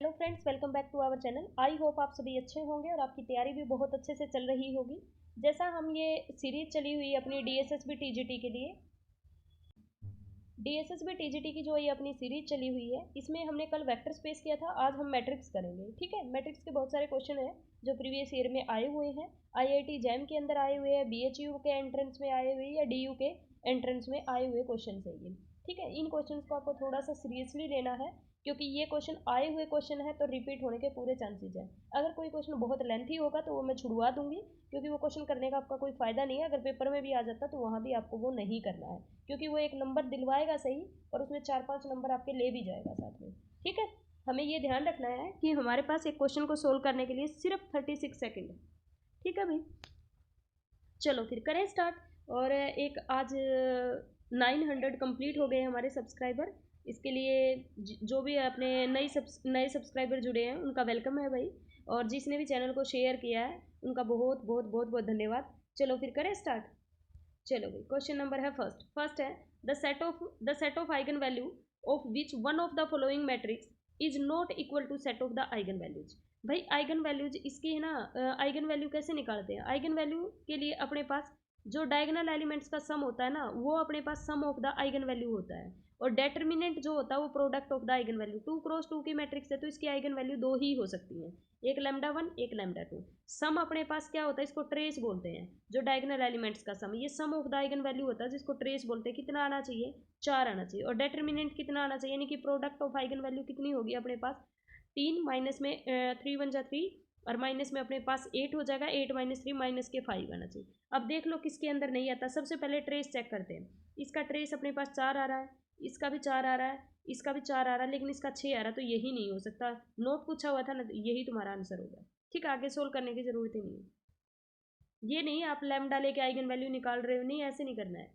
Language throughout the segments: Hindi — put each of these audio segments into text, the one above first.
Hello friends, welcome back to our channel. I hope आप सभी अच्छे होंगे और आपकी तैयारी भी बहुत अच्छे से चल रही होगी। जैसा हम ये सीरीज चली हुई है अपनी डीएसएसबी टीजीटी के लिए, डीएसएसबी टीजीटी की जो ये अपनी सीरीज चली हुई है, इसमें हमने कल वेक्टर स्पेस किया था, आज हम मैट्रिक्स करेंगे। ठीक है, मैट्रिक्स के बहुत सारे क्वेश्चन हैं जो प्रीवियस ईयर में आए हुए हैं, आईआईटी जैम के अंदर आए हुए हैं, बीएचयू के एंट्रेंस में आए हुए या डीयू के एंट्रेंस में आए हुए क्वेश्चन है ये। ठीक है, इन क्वेश्चंस को आपको थोड़ा सा सीरियसली लेना है, क्योंकि ये क्वेश्चन आए हुए क्वेश्चन है तो रिपीट होने के पूरे चांसेस हैं। अगर कोई क्वेश्चन बहुत लेंथी होगा तो वो मैं छुड़वा दूंगी, क्योंकि वो क्वेश्चन करने का आपका कोई फ़ायदा नहीं है। अगर पेपर में भी आ जाता तो वहाँ भी आपको वो नहीं करना है, क्योंकि वो एक नंबर दिलवाएगा सही और उसमें 4-5 नंबर आपके ले भी जाएगा साथ में। ठीक है, हमें ये ध्यान रखना है कि हमारे पास एक क्वेश्चन को सोल्व करने के लिए सिर्फ 36 सेकेंड है। ठीक है भाई, चलो फिर करें स्टार्ट। और एक आज 900 कंप्लीट हो गए हमारे सब्सक्राइबर। इसके लिए जो भी अपने नए सब्सक्राइबर जुड़े हैं उनका वेलकम है भाई, और जिसने भी चैनल को शेयर किया है उनका बहुत बहुत बहुत बहुत धन्यवाद। चलो फिर करें स्टार्ट। चलो भाई, क्वेश्चन नंबर है फर्स्ट है the set of eigen value of which one of the following matrix is not equal to set of the eigen values. भाई आइगन वैल्यूज इसकी है ना, आइगन वैल्यू कैसे निकालते हैं? आइगन वैल्यू के लिए अपने पास जो डायगोनल एलिमेंट्स का सम होता है ना, वो अपने पास सम ऑफ द आइगन वैल्यू होता है, और डेटर्मिनेंट जो होता है वो product of the eigen value. 2x2 की मैट्रिक्स है तो इसकी आइगन वैल्यू दो ही हो सकती हैं, एक λ1 एक λ2। सम अपने पास क्या होता है, इसको ट्रेस बोलते हैं। जो डायगोनल एलिमेंट्स का सम, ये सम ऑफ द आइगन वैल्यू होता है, जिसको ट्रेस बोलते हैं। कितना आना चाहिए? 4 आना चाहिए। और डेटर्मिनेंट कितना आना चाहिए, यानी कि प्रोडक्ट ऑफ आइगन वैल्यू कितनी होगी अपने पास? 3 माइनस में 3 वन जा 3, और माइनस में अपने पास 8 हो जाएगा। 8 माइनस 3 माइनस के 5 आना चाहिए। अब देख लो किसके अंदर नहीं आता। सबसे पहले ट्रेस चेक करते हैं। इसका ट्रेस अपने पास 4 आ रहा है, इसका भी 4 आ रहा है, इसका भी 4 आ रहा है, लेकिन इसका 6 आ रहा है, तो यही नहीं हो सकता। नोट पूछा हुआ था ना, यही तुम्हारा आंसर होगा। ठीक है, आगे सोल्व करने की जरूरत ही नहीं है। ये नहीं आप लैम्डा लेके आइगन वैल्यू निकाल रहे हो, नहीं ऐसे नहीं करना है।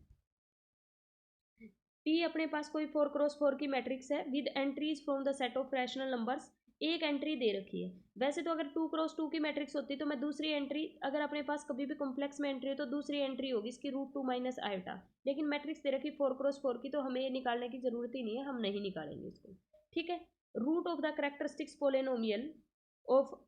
पी अपने पास कोई 4x4 की मैट्रिक्स है with entries from the set of rational numbers. एक एंट्री दे रखी है। वैसे तो अगर 2x2 की मैट्रिक्स होती तो मैं दूसरी एंट्री, अगर अपने पास कभी भी कॉम्प्लेक्स में एंट्री हो तो दूसरी एंट्री होगी इसकी √2 माइनस आयोटा। लेकिन मैट्रिक्स दे रखी 4x4 की, तो हमें ये निकालने की जरूरत ही नहीं है, हम नहीं निकालेंगे इसको। ठीक है, root of the characteristics polynomial of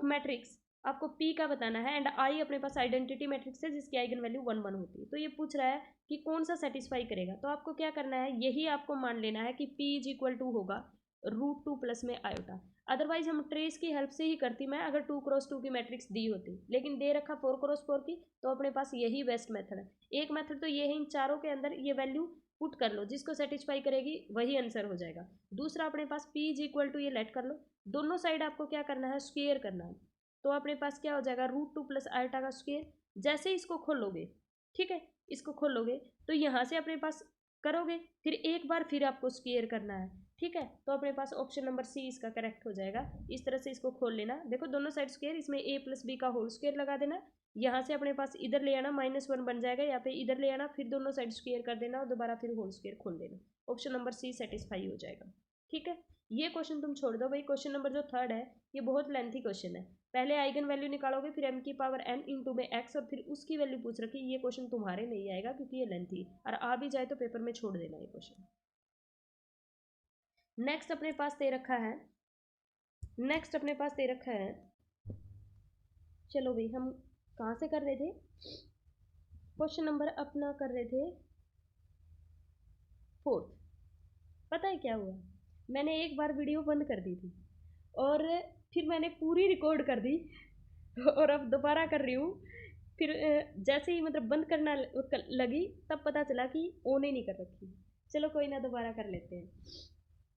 matrix आपको पी का बताना है, एंड आई अपने पास आइडेंटिटी मैट्रिक्स है जिसकी आइगन वैल्यू 1 1 होती है। तो ये पूछ रहा है कि कौन सा सेटिस्फाई करेगा, तो आपको क्या करना है, यही आपको मान लेना है कि पी इज इक्वल टू होगा √2 प्लस में आयोटा। अदरवाइज हम ट्रेस की हेल्प से ही करती मैं, अगर 2x2 की मैट्रिक्स दी होती, लेकिन दे रखा 4x4 की, तो अपने पास यही बेस्ट मेथड है। एक मेथड तो ये है, इन चारों के अंदर ये वैल्यू पुट कर लो, जिसको सेटिस्फाई करेगी वही आंसर हो जाएगा। दूसरा अपने पास पी इज इक्वल टू, ये लेट कर लो, दोनों साइड आपको क्या करना है, स्क्वेयर करना है। तो अपने पास क्या हो जाएगा, √2 प्लस आयोटा का स्क्वेयर। जैसे ही इसको खोलोगे, ठीक है, इसको खोलोगे तो यहाँ से अपने पास करोगे, फिर एक बार फिर आपको स्क्वेयर करना है। ठीक है, तो अपने पास ऑप्शन नंबर सी इसका करेक्ट हो जाएगा। इस तरह से इसको खोल लेना, देखो दोनों साइड स्क्वेयर, इसमें a प्लस बी का होल स्क्वेयर लगा देना। यहाँ से अपने पास इधर ले आना, -1 बन जाएगा, यहाँ पे इधर ले आना, फिर दोनों साइड स्क्वेयर कर देना और दोबारा फिर होल स्क्वेयर खोल देना। ऑप्शन नंबर सी सेटिस्फाई हो जाएगा। ठीक है, ये क्वेश्चन तुम छोड़ दो भाई। क्वेश्चन नंबर जो थर्ड है, ये बहुत लेंथी क्वेश्चन है। पहले आइगन वैल्यू निकालोगे, फिर m की पावर n इंटू में x, और फिर उसकी वैल्यू पूछ रखी। ये क्वेश्चन तुम्हारे नहीं आएगा क्योंकि ये लेंथी, और आ भी जाए तो पेपर में छोड़ देना ये क्वेश्चन। नेक्स्ट अपने पास दे रखा है, चलो भाई हम कहाँ से कर रहे थे, क्वेश्चन नंबर अपना कर रहे थे फोर्थ। पता है क्या हुआ, मैंने एक बार वीडियो बंद कर दी थी और फिर मैंने पूरी रिकॉर्ड कर दी और अब दोबारा कर रही हूँ। फिर जैसे ही मतलब बंद करना लगी, तब पता चला कि ऑन ही नहीं कर रखी। चलो कोई ना, दोबारा कर लेते हैं।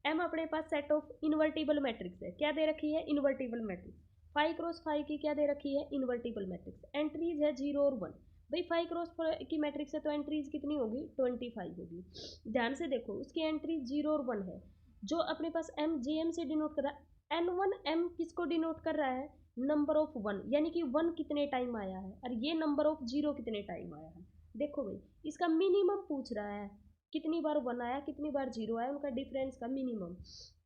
एम अपने पास सेट ऑफ इन्वर्टिबल मैट्रिक्स है। क्या दे रखी है? Invertible matrix. 5x5 की क्या दे रखी है? Invertible matrix. एंट्रीज है 0 और 1। भाई 5x की मैट्रिक्स है तो एंट्रीज कितनी होगी? 25 होगी। ध्यान से देखो, उसकी एंट्रीज 0 और 1 है। जो अपने पास एम जे एम से डिनोट कर रहा है, N1 M किसको डिनोट कर रहा है? नंबर ऑफ 1, यानी कि 1 कितने टाइम आया है, और ये नंबर ऑफ 0 कितने टाइम आया है। देखो भाई, इसका मिनिमम पूछ रहा है, कितनी बार 1 आया, कितनी बार 0 आया, उनका डिफरेंस का मिनिमम।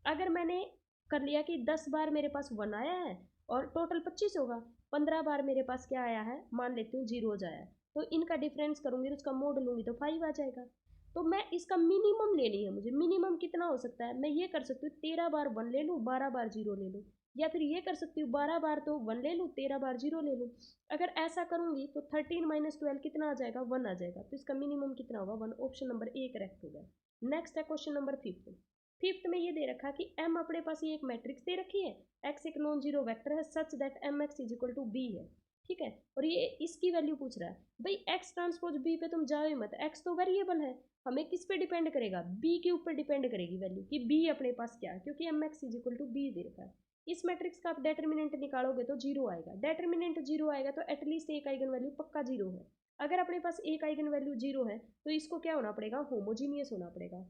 अगर मैंने कर लिया कि 10 बार मेरे पास 1 आया है और टोटल 25 होगा, 15 बार मेरे पास क्या आया है, मान लेती हूँ 0 आया है, तो इनका डिफरेंस करूँगी तो उसका मोड लूँगी तो 5 आ जाएगा। तो मैं इसका मिनिमम लेनी है मुझे। मिनिमम कितना हो सकता है, मैं ये कर सकती हूँ 13 बार 1 ले लूँ, 12 बार 0 ले लूँ, या फिर ये कर सकती हूँ 12 बार तो 1 ले लूँ, 13 बार 0 ले लूँ। अगर ऐसा करूँगी तो 13 माइनस 12 कितना आ जाएगा, 1 आ जाएगा। तो इसका मिनिमम कितना होगा, 1। ऑप्शन नंबर ए करेक्ट हो गया। नेक्स्ट है क्वेश्चन नंबर 5। फिफ्थ में ये दे रखा कि m अपने पास ये एक मैट्रिक्स दे रखी है, x एक नॉन जीरो वेक्टर है such that M X is equal to B है, ठीक है। और ये इसकी वैल्यू पूछ रहा है। भाई x ट्रांसपोज b पे तुम जाओ मत, x तो वेरिएबल है, हमें किस पे डिपेंड करेगा, b के ऊपर डिपेंड करेगी वैल्यू कि b अपने पास क्या है, क्योंकि M X is equal to B दे रखा है। इस मैट्रिक्स का आप डेटर्मिनेंट निकालोगे तो जीरो आएगा। डेटर्मिनेंट जीरो आएगा तो एटलीस्ट एक आइगन वैल्यू पक्का जीरो है। अगर अपने पास एक आइगन वैल्यू जीरो है तो इसको क्या होना पड़ेगा, होमोजीनियस होना पड़ेगा।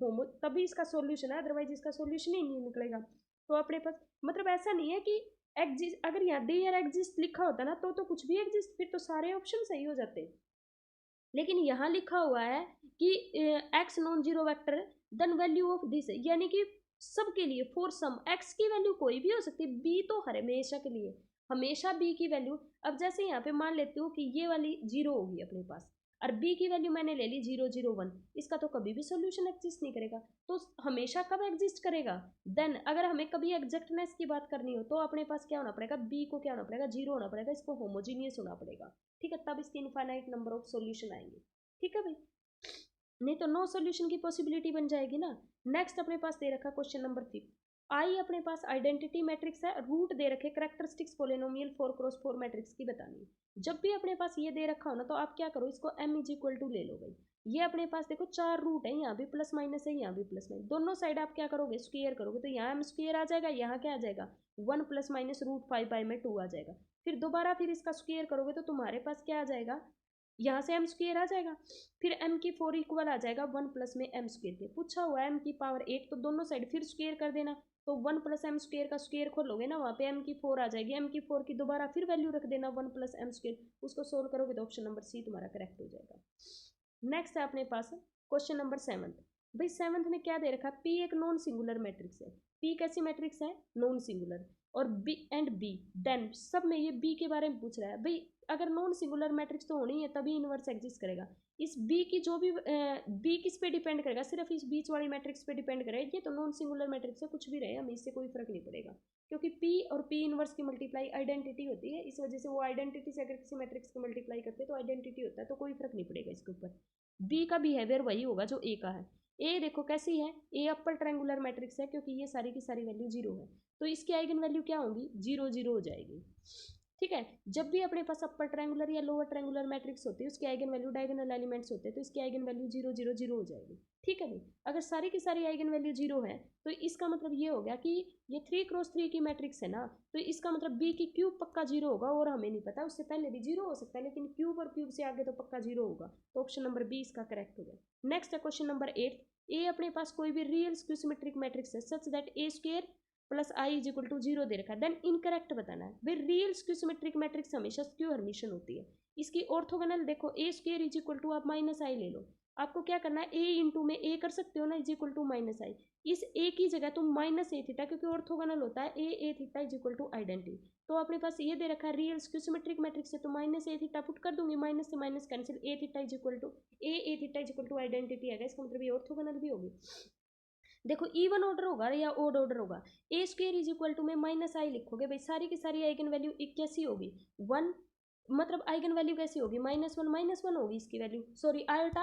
तभी इसका सॉल्यूशन है, अदरवाइज इसका सॉल्यूशन ही नहीं निकलेगा। तो अपने पास मतलब ऐसा नहीं है कि एग्जिस्ट, अगर यहाँ देयर एग्जिस्ट लिखा होता ना तो कुछ भी एग्जिस्ट, फिर तो सारे ऑप्शन सही हो जाते। लेकिन यहाँ लिखा हुआ है कि X non zero vector then value of this, यानी कि सबके लिए फॉर सम एक्स की वैल्यू कोई भी हो सकती है, बी तो हर हमेशा के लिए, हमेशा बी की वैल्यू। अब जैसे यहाँ पे मान लेती हूँ कि ये वाली जीरो होगी अपने पास, और बी की वैल्यू मैंने ले ली 0 0 1, इसका तो कभी भी सॉल्यूशन एग्जिस्ट नहीं करेगा। तो हमेशा कब एग्जिस्ट करेगा, देन अगर हमें कभी एग्जैक्टनेस की बात करनी हो तो अपने पास क्या होना पड़ेगा, बी को क्या होना पड़ेगा, जीरो होना पड़ेगा, इसको होमोजीनियस होना पड़ेगा, ठीक है, तब इसके इनफाइनाइट नंबर ऑफ सॉल्यूशन आएंगे, ठीक है भाई, नहीं तो नो सॉल्यूशन की पॉसिबिलिटी बन जाएगी ना। नेक्स्ट अपने पास दे रखा क्वेश्चन नंबर 5। आई अपने पास आइडेंटिटी मैट्रिक्स है, रूट दे रखे कैरेक्टरिस्टिक्स पोलिनोमियल 4x4 मैट्रिक्स की बतानी है। जब भी अपने पास ये दे रखा हो ना तो आप क्या करो, इसको m इज इक्वल टू ले लो भाई। ये अपने पास देखो 4 रूट है, यहाँ भी प्लस माइनस है, यहाँ भी प्लस माइनस, दोनों साइड आप क्या करोगे, स्क्वायर करोगे, तो यहाँ m स्क्वायर आ जाएगा, यहाँ क्या आ जाएगा 1 प्लस माइनस रूट 5 में 2 आ जाएगा। फिर दोबारा फिर इसका स्क्वायर करोगे तो तुम्हारे पास क्या आ जाएगा, यहाँ से m स्क्वायर आ जाएगा, फिर m की 4 इक्वल आ जाएगा 1 प्लस में m स्क्वायर के, पूछा हुआ m की पावर 8, तो दोनों साइड फिर स्क्वायर कर देना, तो 1 प्लस m स्क्वायर का स्क्वायर खोलोगे ना, वहाँ पे m की 4 आ जाएगी, m की 4 की दोबारा फिर वैल्यू रख देना 1 प्लस m स्क्वायर, उसको सोल्व करोगे तो ऑप्शन नंबर सी तुम्हारा करेक्ट हो जाएगा। नेक्स्ट है अपने पास क्वेश्चन नंबर 7। भाई 7th में क्या दे रखा है, p एक नॉन सिंगुलर मैट्रिक्स है, p कैसी मैट्रिक्स है, नॉन सिंगुलर, और b एंड b, देन सब में ये b के बारे में पूछ रहा है। भाई अगर नॉन सिंगुलर मैट्रिक्स तो होनी है तभी इनवर्स एग्जिस्ट करेगा। इस b की जो भी b किस पे डिपेंड करेगा, सिर्फ इस बीच वाली मैट्रिक्स पे डिपेंड करेगा। ये तो नॉन सिंगुलर मैट्रिक्स है, कुछ भी रहे हमें इससे कोई फर्क नहीं पड़ेगा, क्योंकि p और p इनवर्स की मल्टीप्लाई आइडेंटिटी होती है, इस वजह से वो आइडेंटिटी से अगर किसी मैट्रिक्स को मल्टीप्लाई करते हैं तो आइडेंटिटी होता है, तो कोई फर्क नहीं पड़ेगा इसके ऊपर। बी का बिहेवियर वही होगा जो ए का है। ए देखो कैसी है, ए अपर ट्रायंगुलर मैट्रिक्स है, क्योंकि ये सारी की सारी वैल्यू जीरो है, तो इसकी आइगन वैल्यू क्या होगी, 0 0 हो जाएगी, ठीक है। जब भी अपने पास अपर ट्रायंगुलर या लोअर ट्रायंगुलर मैट्रिक्स होती है उसकी आइगन वैल्यू डायगोनल एलिमेंट्स होते हैं, तो इसकी आइगन वैल्यू 0 0 0 हो जाएगी, ठीक है भाई। अगर सारी की सारी आइगन वैल्यू 0 है तो इसका मतलब ये हो गया कि ये 3x3 की मैट्रिक्स है ना, तो इसका मतलब बी की क्यूब पक्का 0 होगा, और हमें नहीं पता उससे पहले भी 0 हो सकता है, लेकिन क्यूब और क्यूब से आगे तो पक्का 0 होगा, तो ऑप्शन नंबर बी इसका करेक्ट हो गया। नेक्स्ट है क्वेश्चन नंबर 8। ए अपने पास कोई भी रियल स्क्यू सिमेट्रिक मैट्रिक्स है such that A square plus I is equal to 0 दे रखा है, देन इनकरेक्ट बताना है। भाई रियल स्क्यू सिमेट्रिक मैट्रिक्स हमेशा स्क्यू हर्मिशन होती है। इसकी ऑर्थोगोनल देखो, A square is equal to आप माइनस आई ले लो, आपको क्या करना है, ए इंटू में ए कर सकते हो ना, is equal to minus I, इस ए की जगह तुम माइनस ए थीटा, क्योंकि ऑर्थोगोनल होता है A theta is equal to identity, तो अपने पास ये दे रखा है रियल स्क्यू सिमेट्रिक मैट्रिक्स है, तो माइनस ए थीटा पुट कर दूंगी, माइनस से minus cancel, A theta is equal to A theta is equal to identity आएगा, इसका मतलब ये ऑर्थोगोनल भी होगी। देखो इवन ऑर्डर होगा या ओड ऑर्डर होगा, ए स्क्वायर इज इक्वल टू में माइनस आई लिखोगे, भाई सारी की सारी आइगन वैल्यू कैसी होगी, 1, मतलब आइगन वैल्यू कैसी होगी, -1 होगी इसकी वैल्यू, सॉरी आयटा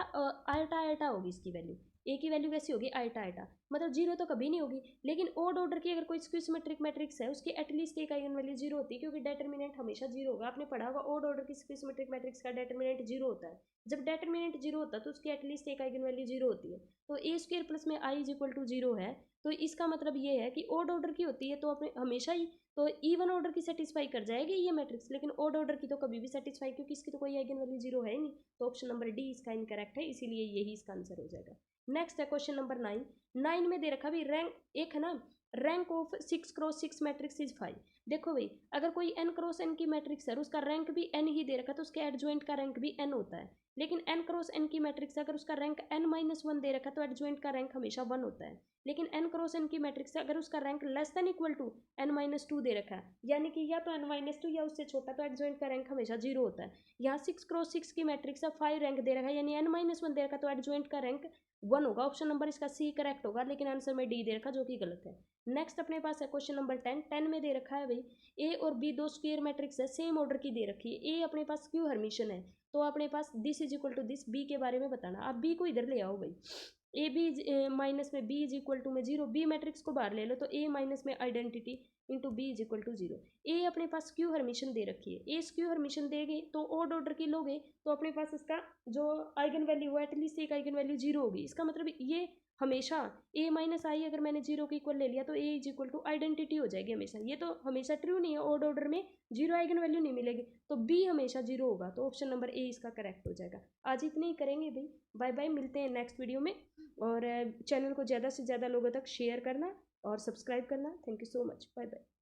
आयटा होगी इसकी वैल्यू, ए की वैल्यू कैसी होगी, आयटा, मतलब 0 तो कभी नहीं होगी। लेकिन ओड ऑर्डर की अगर कोई स्क्यू सिमेट्रिक मैट्रिक्स है उसकी एटलीस्ट एक आइगन वैल्यू 0 होती है, क्योंकि डेटर्मिनेंट हमेशा 0 होगा। आपने पढ़ा होगा ओड ऑर्डर की स्क्यू सिमेट्रिक मैट्रिक्स का डेटर्मिनेंट 0 होता है, जब डेटर्मिनेंट 0 होता है तो उसकी एटलीस्ट एक आइगन वैल्यू 0 होती है। तो ए स्क्वायर प्लस में आई इज इक्वल टू 0 है, तो इसका मतलब ये है कि ओड ऑर्डर की होती है तो अपने हमेशा ही तो इवन ऑर्डर की सेटिस्फाई कर जाएगी ये मैट्रिक्स, लेकिन ओड ऑर्डर की तो कभी भी सेटिस्फाई, क्योंकि इसकी तो कोई आइगन वैल्यू 0 है ही नहीं, तो ऑप्शन नंबर डी इसका इनकरेक्ट है, इसीलिए यही इसका आंसर हो जाएगा। नेक्स्ट है क्वेश्चन नंबर 9। 9 में दे रखा भी रैंक एक है ना, rank of 6x6 matrix is 5। देखो भाई अगर कोई n×n की मैट्रिक्स है और उसका रैंक भी n ही दे रखा है तो उसके एडजॉइंट का रैंक भी n होता है, लेकिन n×n की मैट्रिक्स अगर उसका रैंक n-1 दे रखा है तो एडजॉइंट का रैंक हमेशा 1 होता है, लेकिन n×n की मैट्रिक्स अगर उसका rank less than equal to n-2 दे रखा है, यानी कि या तो n-2 या उससे छोटा, तो एडजॉइंट का रैंक हमेशा 0 होता है। यहाँ 6x6 की मैट्रिक्स है 5 रैंक दे रखा है, यानी n-1 दे रखा है तो एडजॉइंट का रैंक 1 होगा, ऑप्शन नंबर इसका सी करेक्ट होगा, लेकिन आंसर में डी दे रखा जो कि गलत है। नेक्स्ट अपने पास है क्वेश्चन नंबर 10 में दे रखा है भाई ए और बी दो स्क्वायर मैट्रिक्स है, सेम ऑर्डर की दे रखी है। ए अपने पास क्यू हर्मिशन है, तो अपने पास this is equal to this, B के बारे में बताना। आप बी को इधर ले आओ भाई, ए बी माइनस में बी इज इक्वल टू में जीरो, बी मैट्रिक्स को बाहर ले लो तो ए माइनस में identity into B is equal to zero. A अपने पास क्यू हर्मिशन दे रखी है, ए क्यू हर्मिशन देगी तो ओड ऑर्डर की लोगे तो अपने पास इसका जो आइगन वैल्यू है एटलीस्ट एक आइगन वैल्यू जीरो होगी। इसका मतलब ये हमेशा ए माइनस आई अगर मैंने जीरो के इक्वल ले लिया तो ए इज इक्वल टू आइडेंटिटी हो जाएगी हमेशा। ये तो हमेशा ट्रू नहीं है, ओड ऑर्डर में जीरो आइगन वैल्यू नहीं मिलेगी, तो बी हमेशा जीरो होगा, तो ऑप्शन नंबर ए इसका करेक्ट हो जाएगा। आज इतने ही करेंगे भाई, बाय बाय, मिलते हैं नेक्स्ट वीडियो में। और चैनल को ज़्यादा से ज़्यादा लोगों तक शेयर करना और सब्सक्राइब करना। Thank you so much, bye bye.